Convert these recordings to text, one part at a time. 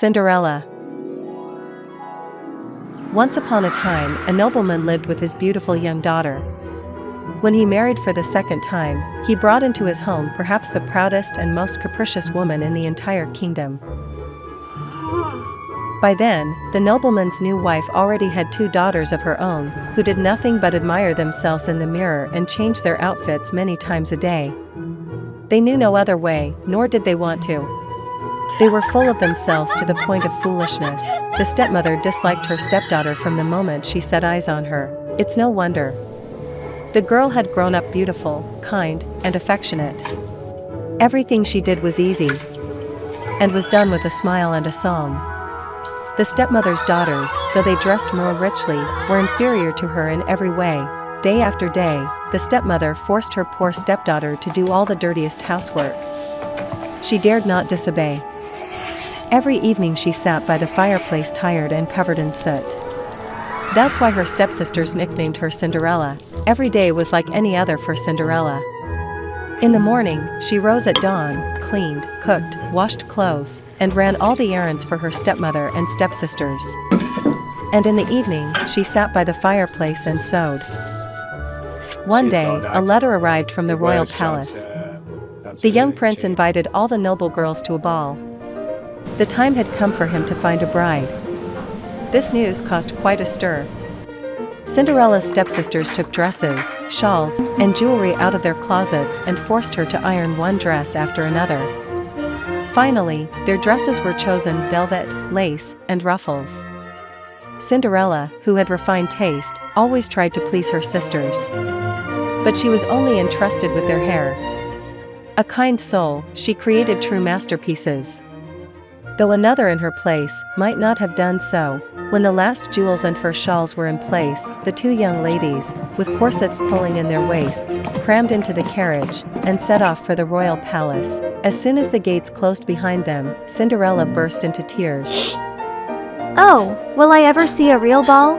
Cinderella. Once upon a time, a nobleman lived with his beautiful young daughter. When he married for the second time, he brought into his home perhaps the proudest and most capricious woman in the entire kingdom. By then, the nobleman's new wife already had 2 daughters of her own, who did nothing but admire themselves in the mirror and change their outfits many times a day. They knew no other way, nor did they want to. They were full of themselves to the point of foolishness. The stepmother disliked her stepdaughter from the moment she set eyes on her. It's no wonder. The girl had grown up beautiful, kind, and affectionate. Everything she did was easy, and was done with a smile and a song. The stepmother's daughters, though they dressed more richly, were inferior to her in every way. Day after day, the stepmother forced her poor stepdaughter to do all the dirtiest housework. She dared not disobey. Every evening she sat by the fireplace tired and covered in soot. That's why her stepsisters nicknamed her Cinderella. Every day was like any other for Cinderella. In the morning, she rose at dawn, cleaned, cooked, washed clothes, and ran all the errands for her stepmother and stepsisters. And in the evening, she sat by the fireplace and sewed. One day, a letter arrived from the royal palace. The young prince invited all the noble girls to a ball. The time had come for him to find a bride. This news caused quite a stir. Cinderella's stepsisters took dresses, shawls, and jewelry out of their closets and forced her to iron one dress after another. Finally, their dresses were chosen: velvet, lace, and ruffles. Cinderella, who had refined taste, always tried to please her sisters. But she was only entrusted with their hair. A kind soul, she created true masterpieces. Though another in her place might not have done so, when the last jewels and fur shawls were in place, the 2 young ladies, with corsets pulling in their waists, crammed into the carriage, and set off for the royal palace. As soon as the gates closed behind them, Cinderella burst into tears. Oh, will I ever see a real ball?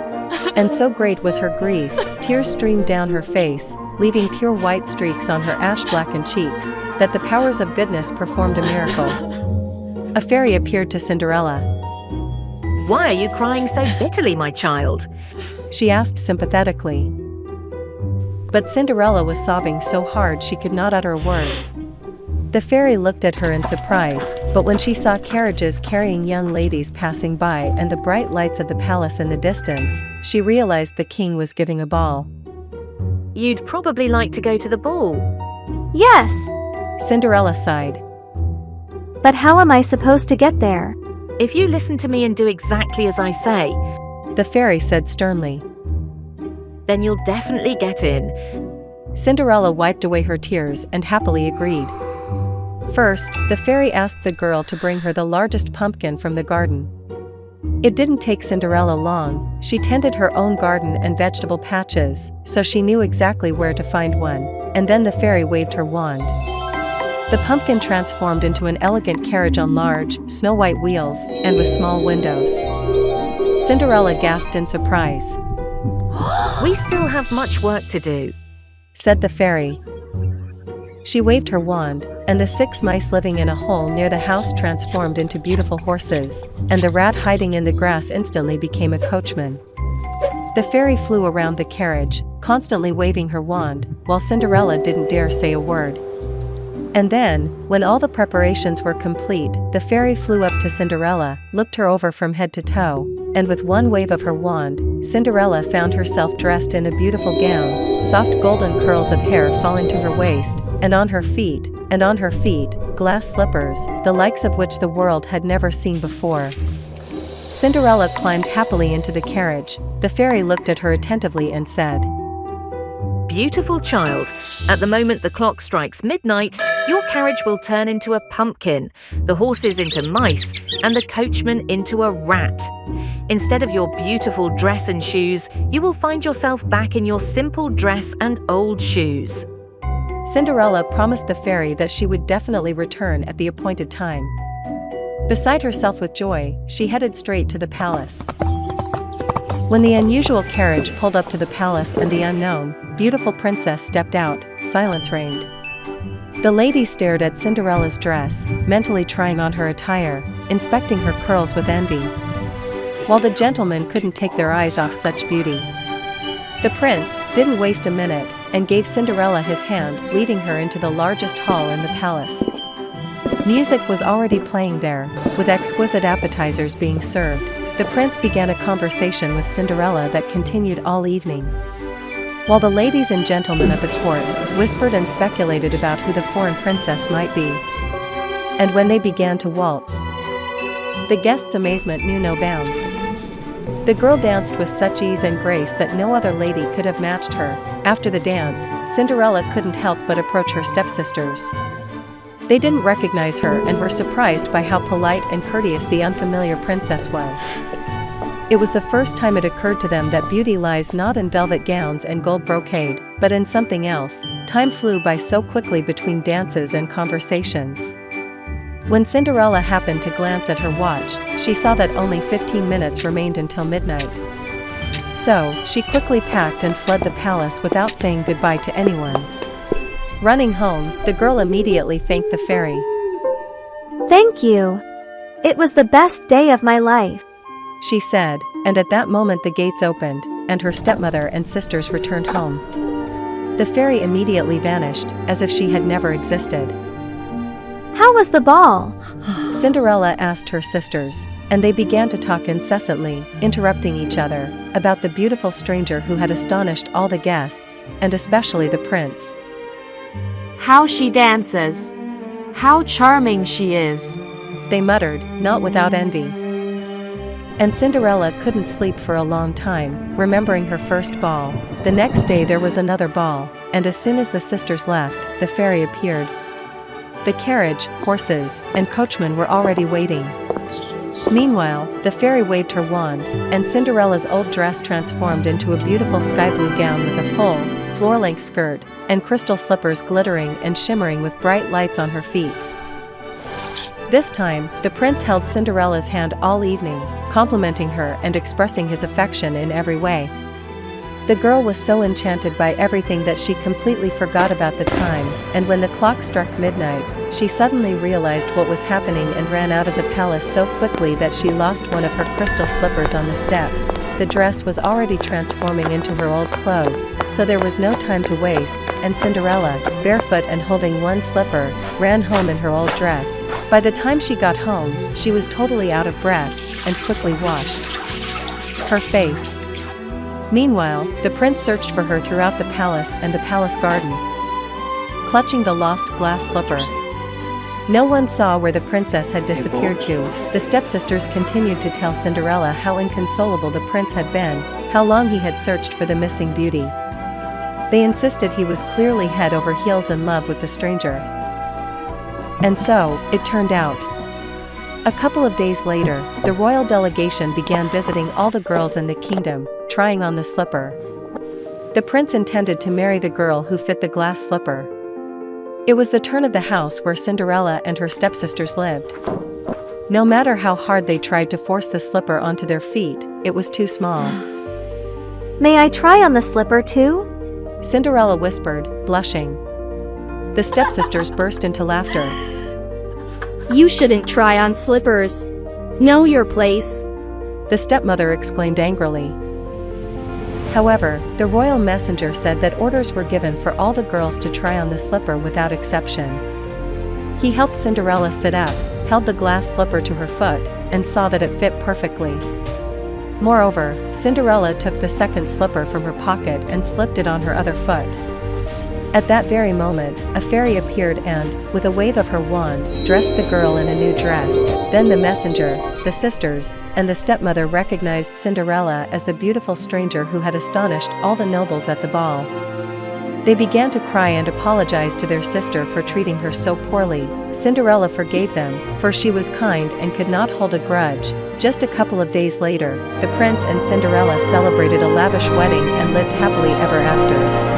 And so great was her grief, tears streamed down her face, leaving pure white streaks on her ash-blackened cheeks, that the powers of goodness performed a miracle. A fairy appeared to Cinderella. "Why are you crying so bitterly, my child?" she asked sympathetically. But Cinderella was sobbing so hard she could not utter a word. The fairy looked at her in surprise, but when she saw carriages carrying young ladies passing by and the bright lights of the palace in the distance, she realized the king was giving a ball. "You'd probably like to go to the ball." Yes. Cinderella sighed. But how am I supposed to get there? "If you listen to me and do exactly as I say," the fairy said sternly, "then you'll definitely get in." Cinderella wiped away her tears and happily agreed. First, the fairy asked the girl to bring her the largest pumpkin from the garden. It didn't take Cinderella long. She tended her own garden and vegetable patches, so she knew exactly where to find one, and then the fairy waved her wand. The pumpkin transformed into an elegant carriage on large, snow-white wheels, and with small windows. Cinderella gasped in surprise. "We still have much work to do," said the fairy. She waved her wand, and the 6 mice living in a hole near the house transformed into beautiful horses, and the rat hiding in the grass instantly became a coachman. The fairy flew around the carriage, constantly waving her wand, while Cinderella didn't dare say a word. And then, when all the preparations were complete, the fairy flew up to Cinderella, looked her over from head to toe, and with one wave of her wand, Cinderella found herself dressed in a beautiful gown, soft golden curls of hair falling to her waist, and on her feet, glass slippers, the likes of which the world had never seen before. Cinderella climbed happily into the carriage. The fairy looked at her attentively and said, "Beautiful child, at the moment the clock strikes midnight, your carriage will turn into a pumpkin, the horses into mice, and the coachman into a rat. Instead of your beautiful dress and shoes, you will find yourself back in your simple dress and old shoes." Cinderella promised the fairy that she would definitely return at the appointed time. Beside herself with joy, she headed straight to the palace. When the unusual carriage pulled up to the palace and the unknown, beautiful princess stepped out, silence reigned. The lady stared at Cinderella's dress, mentally trying on her attire, inspecting her curls with envy, while the gentlemen couldn't take their eyes off such beauty. The prince didn't waste a minute and gave Cinderella his hand, leading her into the largest hall in the palace. Music was already playing there, with exquisite appetizers being served. The prince began a conversation with Cinderella that continued all evening, while the ladies and gentlemen of the court whispered and speculated about who the foreign princess might be. And when they began to waltz, the guests' amazement knew no bounds. The girl danced with such ease and grace that no other lady could have matched her. After the dance, Cinderella couldn't help but approach her stepsisters. They didn't recognize her and were surprised by how polite and courteous the unfamiliar princess was. It was the first time it occurred to them that beauty lies not in velvet gowns and gold brocade, but in something else. Time flew by so quickly between dances and conversations. When Cinderella happened to glance at her watch, she saw that only 15 minutes remained until midnight. So, she quickly packed and fled the palace without saying goodbye to anyone. Running home, the girl immediately thanked the fairy. Thank you. It was the best day of my life, she said, and at that moment the gates opened, and her stepmother and sisters returned home. The fairy immediately vanished, as if she had never existed. How was the ball? Cinderella asked her sisters, and they began to talk incessantly, interrupting each other, about the beautiful stranger who had astonished all the guests, and especially the prince. How she dances! How charming she is! They muttered, not without envy. And Cinderella couldn't sleep for a long time, remembering her first ball. The next day there was another ball, and as soon as the sisters left, the fairy appeared. The carriage, horses, and coachman were already waiting. Meanwhile, the fairy waved her wand, and Cinderella's old dress transformed into a beautiful sky blue gown with a full, floor-length skirt, and crystal slippers glittering and shimmering with bright lights on her feet. This time, the prince held Cinderella's hand all evening, complimenting her and expressing his affection in every way. The girl was so enchanted by everything that she completely forgot about the time, and when the clock struck midnight, she suddenly realized what was happening and ran out of the palace so quickly that she lost one of her crystal slippers on the steps. The dress was already transforming into her old clothes, so there was no time to waste, and Cinderella, barefoot and holding one slipper, ran home in her old dress. By the time she got home, she was totally out of breath, and quickly washed her face. Meanwhile, the prince searched for her throughout the palace and the palace garden, clutching the lost glass slipper. No one saw where the princess had disappeared to. The stepsisters continued to tell Cinderella how inconsolable the prince had been, how long he had searched for the missing beauty. They insisted he was clearly head over heels in love with the stranger. And so, it turned out. A couple of days later, the royal delegation began visiting all the girls in the kingdom, trying on the slipper. The prince intended to marry the girl who fit the glass slipper. It was the turn of the house where Cinderella and her stepsisters lived. No matter how hard they tried to force the slipper onto their feet, it was too small. May I try on the slipper too? Cinderella whispered, blushing. The stepsisters burst into laughter. You shouldn't try on slippers. Know your place. The stepmother exclaimed angrily. However, the royal messenger said that orders were given for all the girls to try on the slipper without exception. He helped Cinderella sit up, held the glass slipper to her foot, and saw that it fit perfectly. Moreover, Cinderella took the second slipper from her pocket and slipped it on her other foot. At that very moment, a fairy appeared and, with a wave of her wand, dressed the girl in a new dress. Then the messenger, the sisters, and the stepmother recognized Cinderella as the beautiful stranger who had astonished all the nobles at the ball. They began to cry and apologize to their sister for treating her so poorly. Cinderella forgave them, for she was kind and could not hold a grudge. Just a couple of days later, the prince and Cinderella celebrated a lavish wedding and lived happily ever after.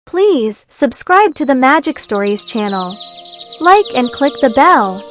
Please subscribe to the Magic Stories channel. Like and click the bell.